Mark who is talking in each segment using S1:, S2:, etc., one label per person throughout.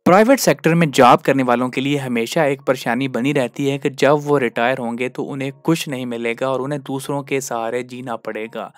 S1: Private sector में job करने वालों के लिए हमेशा एक परेशानी बनी रहती है कि जब वो रिटायर होंगे तो उन्हें कुछ नहीं मिलेगा और उन्हें दूसरों के सहारे जीना पड़ेगा।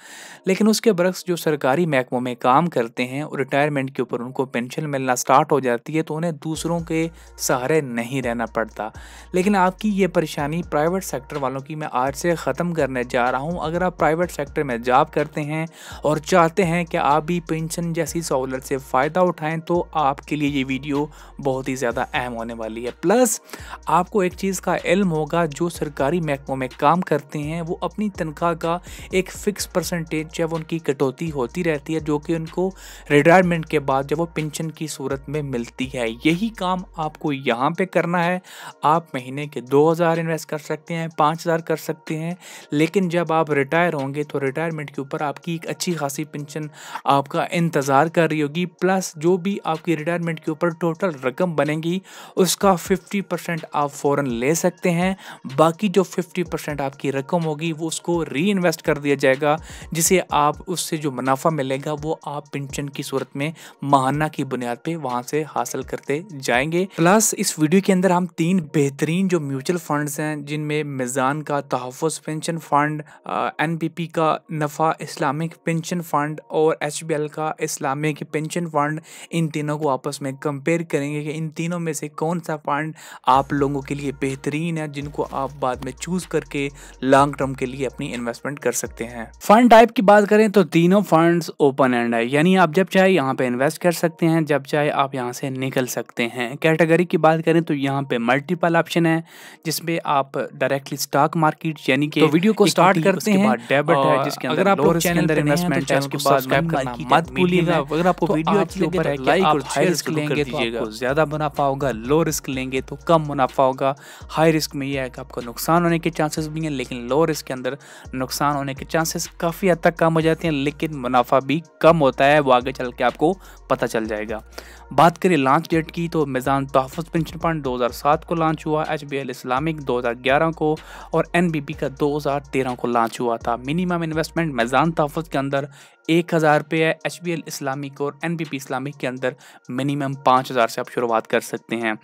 S1: लेकिन उसके बरक्स जो सरकारी महकमों में काम करते हैं और रिटायरमेंट के ऊपर उनको पेंशन मिलना स्टार्ट हो जाती है तो उन्हें दूसरों के सहारे नहीं रहना पड़ता। लेकिन आपकी ये परेशानी प्राइवेट सेक्टर वालों की मैं आज से ख़त्म करने जा रहा हूँ। अगर आप प्राइवेट सेक्टर में जॉब करते हैं और चाहते हैं कि आप भी पेंशन जैसी सहूलत से फ़ायदा उठाएं तो आपके लिए ये वीडियो बहुत ही ज़्यादा अहम होने वाली है। प्लस आपको एक चीज़ का इल्म होगा, जो सरकारी महकमों में काम करते हैं वो अपनी तनख्वाह का एक फ़िक्स परसेंटेज जब उनकी कटौती होती रहती है जो कि उनको रिटायरमेंट के बाद जब वो पेंशन की सूरत में मिलती है। यही काम आपको यहाँ पे करना है। आप महीने के 2000 इन्वेस्ट कर सकते हैं, 5000 कर सकते हैं, लेकिन जब आप रिटायर होंगे तो रिटायरमेंट के ऊपर आपकी एक अच्छी खासी पेंशन आपका इंतज़ार कर रही होगी। प्लस जो भी आपकी रिटायरमेंट के ऊपर टोटल रकम बनेगी उसका 50% आप फ़ौरन ले सकते हैं। बाकी जो 50% आपकी रकम होगी वो उसको री इन्वेस्ट कर दिया जाएगा, जिसे आप उससे जो मुनाफा मिलेगा वो आप पेंशन की सूरत में माहाना की बुनियाद पे वहाँ से हासिल करते जाएंगे। प्लस इस वीडियो के अंदर हम 3 बेहतरीन जो म्यूचुअल फंड्स हैं, जिनमें मिज़ान का तहफ़्फ़ुज़ पेंशन फ़ंड, NPP का नफ़ा इस्लामिक पेंशन फ़ंड और HBL का इस्लामिक पेंशन फ़ंड, इन तीनों को आपस में कंपेयर करेंगे कि इन तीनों में से कौन सा फंड आप लोगों के लिए बेहतरीन है, जिनको आप बाद में चूज़ करके लॉन्ग टर्म के लिए अपनी इन्वेस्टमेंट कर सकते हैं। फंड टाइप की बात करें तो तीनों फंड्स ओपन एंड है, यानी आप जब चाहे यहाँ पे इन्वेस्ट कर सकते हैं, जब चाहे आप यहाँ से निकल सकते हैं। कैटेगरी की बात करें तो यहाँ पे मल्टीपल ऑप्शन है, जिसमें आप डायरेक्टली स्टॉक मार्केट यानी कि वीडियो को स्टार्ट करते हैं। डेबिट है जिसके अंदर आप लोग चैनल पर इन्वेस्टमेंट है उसके बाद सब्सक्राइब करना मत भूलिएगा। अगर आपको वीडियो अच्छी लगे तो लाइक और हाई रिस्क लेंगे तो आपको ज़्यादा मुनाफा होगा, लो रिस्क लेंगे तो कम मुनाफा होगा। हाई रिस्क में यह है कि आपको नुकसान होने के चांसेस भी हैं, लेकिन लो रिस्क के अंदर नुकसान होने के चांसेस काफ़ी हद तक कम हो जाते हैं, लेकिन मुनाफा भी कम होता है। वो आगे चल के आपको पता चल जाएगा। बात करें लॉन्च डेट की तो मिज़ान तहफ़्फ़ुज़ पेंशन फंड 2007 को लॉन्च हुआ, HBL इस्लामिक 2011 को और NBP का 2013 को लॉन्च हुआ था। मिनिमम इन्वेस्टमेंट मिज़ान तहफ़्फ़ुज़ के अंदर 1000 रुपये है, HBL इस्लामिक और NBP इस्लामिक के अंदर मिनिमम 5000 से आप शुरुआत कर सकते हैं।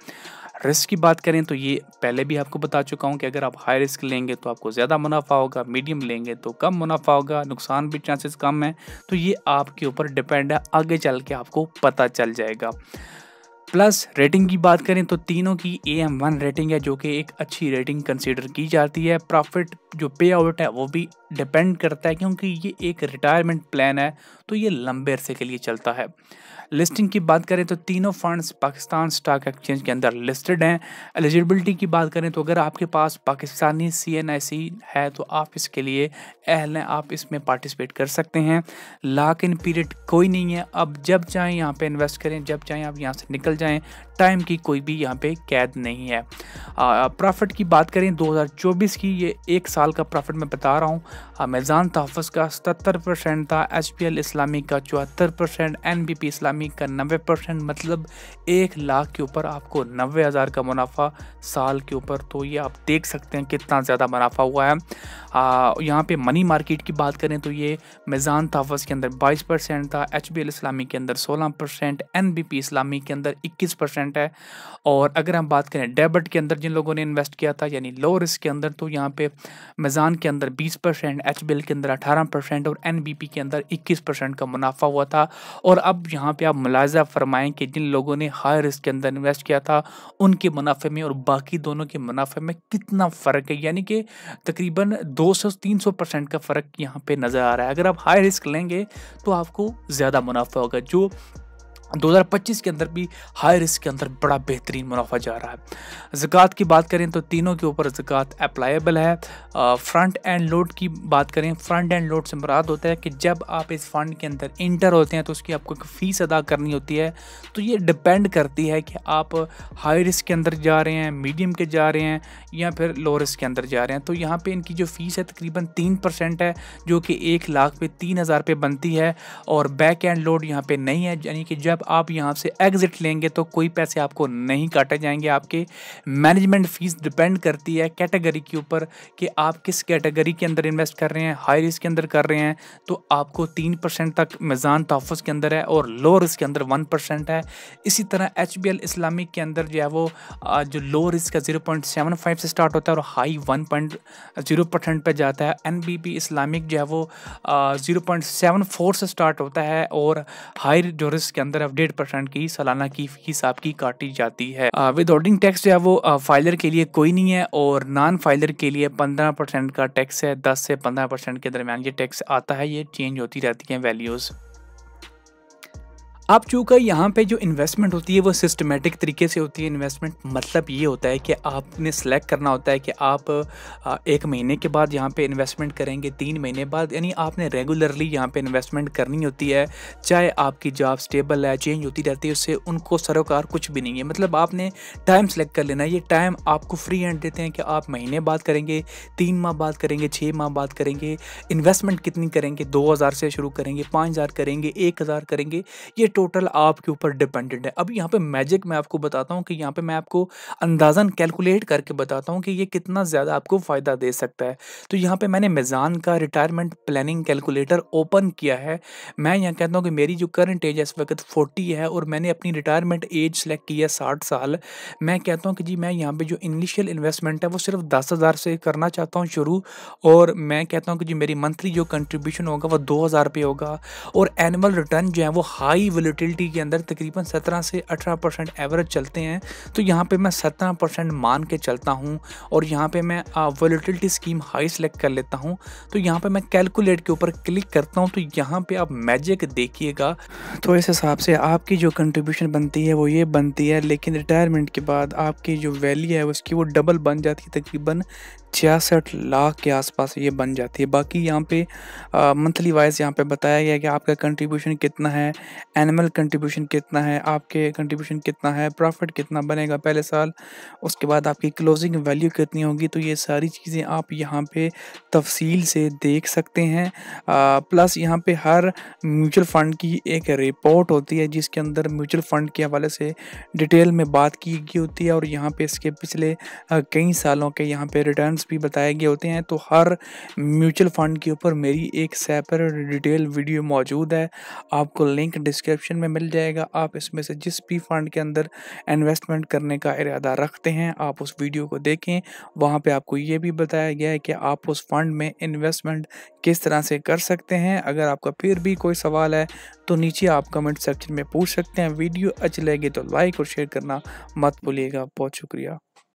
S1: रिस्क की बात करें तो ये पहले भी आपको बता चुका हूँ कि अगर आप हाई रिस्क लेंगे तो आपको ज़्यादा मुनाफा होगा, मीडियम लेंगे तो कम मुनाफा होगा, नुकसान भी चांसेस कम है। तो ये आपके ऊपर डिपेंड है, आगे चल के आपको पता चल जाएगा। प्लस रेटिंग की बात करें तो तीनों की AM1 रेटिंग है, जो कि एक अच्छी रेटिंग कंसीडर की जाती है। प्रॉफिट जो पे आउट है वो भी डिपेंड करता है, क्योंकि ये एक रिटायरमेंट प्लान है तो ये लंबे अरसे के लिए चलता है। लिस्टिंग की बात करें तो तीनों फंड्स पाकिस्तान स्टॉक एक्सचेंज के अंदर लिस्टेड हैं। एलिजिबिलिटी की बात करें तो अगर आपके पास पाकिस्तानी CNIC है तो आप इसके लिए अहल हैं, आप इसमें पार्टिसिपेट कर सकते हैं। लॉक इन पीरियड कोई नहीं है, अब जब चाहें यहाँ पे इन्वेस्ट करें, जब चाहें आप यहाँ से निकल जाएं, टाइम की कोई भी यहाँ पे कैद नहीं है। प्रॉफिट की बात करें 2024 की, ये 1 साल का प्रॉफिट मैं बता रहा हूँ। मिज़ान तहफ़्फ़ुज़ का 77% था, HBL इस्लामिक का 74%, NBP इस्लामिक का 90%, मतलब 1 लाख के ऊपर आपको 90,000 का मुनाफा साल के ऊपर। तो ये आप देख सकते हैं कितना ज़्यादा मुनाफा हुआ है। यहाँ पे मनी मार्केट की बात करें तो ये मिज़ान तहफ़्फ़ुज़ के अंदर 22% था, HBL इस्लामिक के अंदर 16%, NBP इस्लामिक के अंदर 21% है। और अगर हम बात करें डेबिट के अंदर जिन लोगों ने इन्वेस्ट किया था यानी लो रिस्क के अंदर, तो यहाँ पे मिज़ान के अंदर 20%, HBL के अंदर 18% और NBP के अंदर 21% का मुनाफा हुआ था। और अब यहाँ पे आप मुलाज़ा फरमाएं कि जिन लोगों ने हाई रिस्क के अंदर इन्वेस्ट किया था उनके मुनाफे में और बाकी दोनों के मुनाफे में कितना फ़र्क है, यानी कि तकरीबन 200-300% का फ़र्क यहाँ पे नज़र आ रहा है। अगर आप हाई रिस्क लेंगे तो आपको ज़्यादा मुनाफा होगा, जो 2025 के अंदर भी हाई रिस्क के अंदर बड़ा बेहतरीन मुनाफा जा रहा है। ज़कात की बात करें तो तीनों के ऊपर ज़कात अप्लाइबल है। फ्रंट एंड लोड की बात करें, फ्रंट एंड लोड से मुराद होता है कि जब आप इस फंड के अंदर इंटर होते हैं तो उसकी आपको एक फ़ीस अदा करनी होती है। तो ये डिपेंड करती है कि आप हाई रिस्क के अंदर जा रहे हैं, मीडियम के जा रहे हैं या फिर लो रिस्क के अंदर जा रहे हैं। तो यहाँ पे इनकी जो फ़ीस है तकरीबन 3% है, जो कि 1 लाख पे 3000 पे बनती है। और बैक एंड लोड यहाँ पे नहीं है, यानी कि जब आप यहाँ से एग्जिट लेंगे तो कोई पैसे आपको नहीं काटे जाएंगे। आपके मैनेजमेंट फीस डिपेंड करती है कैटेगरी के ऊपर कि आप किस कैटेगरी के अंदर इन्वेस्ट कर रहे हैं। हाई रिस्क के अंदर कर रहे हैं तो आपको 3% तक मीज़ान तहफ़्फ़ुज़ के अंदर है और लो रिस्क के अंदर 1% है। इसी तरह HBL इस्लामिक के अंदर जो है वो जो लो रिस्क का 0.75 से स्टार्ट होता है और हाई 1.0% पे जाता है। NBP इस्लामिक जो है वो 0.74 से स्टार्ट होता है और हाई जो रिस्क के अंदर 1.5% की सालाना की फीस आपकी काटी जाती है। विदआउटिंग टैक्स जो है वो फाइलर के लिए कोई नहीं है और नॉन फाइलर के लिए 15% का टैक्स है। 10 से 15% के दरमियान ये टैक्स आता है, ये चेंज होती रहती हैं वैल्यूज़। अब चूँकि यहाँ पे जो इन्वेस्टमेंट होती है वो सिस्टमेटिक तरीके से होती है। इन्वेस्टमेंट मतलब ये होता है कि आपने सेलेक्ट करना होता है कि आप 1 महीने के बाद यहाँ पे इन्वेस्टमेंट करेंगे, 3 महीने बाद, यानी आपने रेगुलरली यहाँ पे इन्वेस्टमेंट करनी होती है। चाहे आपकी जॉब स्टेबल है, चेंज होती रहती है, उससे उनको सरोकार कुछ भी नहीं है। मतलब आपने टाइम सेलेक्ट कर लेना है। ये टाइम आपको फ्री हैंड देते हैं कि आप महीने बाद करेंगे, 3 माह बाद करेंगे, 6 माह बाद करेंगे। इन्वेस्टमेंट कितनी करेंगे, 2000 से शुरू करेंगे, 5000 करेंगे, 1000 करेंगे, ये टोटल आपके ऊपर डिपेंडेंट है। अब यहाँ पे मैजिक मैं आपको बताता हूँ कि यहाँ पे मैं आपको अंदाज़न कैलकुलेट करके बताता हूँ कि ये कितना ज़्यादा आपको फ़ायदा दे सकता है। तो यहाँ पे मैंने मीज़ान का रिटायरमेंट प्लानिंग कैलकुलेटर ओपन किया है। मैं यहाँ कहता हूँ कि मेरी जो करंट एज है इस वक्त 40 है और मैंने अपनी रिटायरमेंट एज सेलेक्ट की है 60 साल। मैं कहता हूँ कि जी मैं यहाँ पे जो इनिशियल इन्वेस्टमेंट है वो सिर्फ 10,000 से करना चाहता हूँ शुरू, और मैं कहता हूँ कि जी मेरी मंथली जो कंट्रीब्यूशन होगा वो 2000 रुपये होगा और एनुअल रिटर्न जो है वो हाई वोलेटिलिटी के अंदर तकरीबन 17 से 18% एवरेज चलते हैं। तो यहाँ पे मैं 17% मान के चलता हूँ और यहाँ पे मैं वोलेटिलिटी स्कीम हाई सेलेक्ट कर लेता हूँ। तो यहाँ पे मैं कैलकुलेट के ऊपर क्लिक करता हूँ तो यहाँ पे आप मैजिक देखिएगा। तो इस हिसाब से आपकी जो कंट्रीब्यूशन बनती है वो ये बनती है, लेकिन रिटायरमेंट के बाद आपकी जो वैल्यू है उसकी वो डबल बन जाती है, तकरीबन 66 लाख के आसपास ये बन जाती है। बाकी यहाँ पे मंथली वाइज यहाँ पे बताया गया है कि आपका कंट्रीब्यूशन कितना है, एनुअल कंट्रीब्यूशन कितना है, आपके कंट्रीब्यूशन कितना है, प्रॉफिट कितना बनेगा पहले साल, उसके बाद आपकी क्लोजिंग वैल्यू कितनी होगी। तो ये सारी चीज़ें आप यहाँ पे तफसील से देख सकते हैं। प्लस यहाँ पे हर म्यूचुअल फ़ंड की एक रिपोर्ट होती है जिसके अंदर म्यूचुअल फ़ंड के हवाले से डिटेल में बात की गई होती है और यहाँ पे इसके पिछले कई सालों के यहाँ पे रिटर्न्स भी बताए गए होते हैं। तो हर म्यूचुअल फ़ंड के ऊपर मेरी एक सेपरेट डिटेल वीडियो मौजूद है, आपको लिंक डिस्क्रिप्शन में मिल जाएगा। आप इसमें से जिस भी फ़ंड के अंदर इन्वेस्टमेंट करने का इरादा रखते हैं आप उस वीडियो को देखें। वहाँ पे आपको ये भी बताया गया है कि आप उस फंड में इन्वेस्टमेंट किस तरह से कर सकते हैं। अगर आपका फिर भी कोई सवाल है तो नीचे आप कमेंट सेक्शन में पूछ सकते हैं। वीडियो अच्छी लगी तो लाइक और शेयर करना मत भूलिएगा। बहुत शुक्रिया।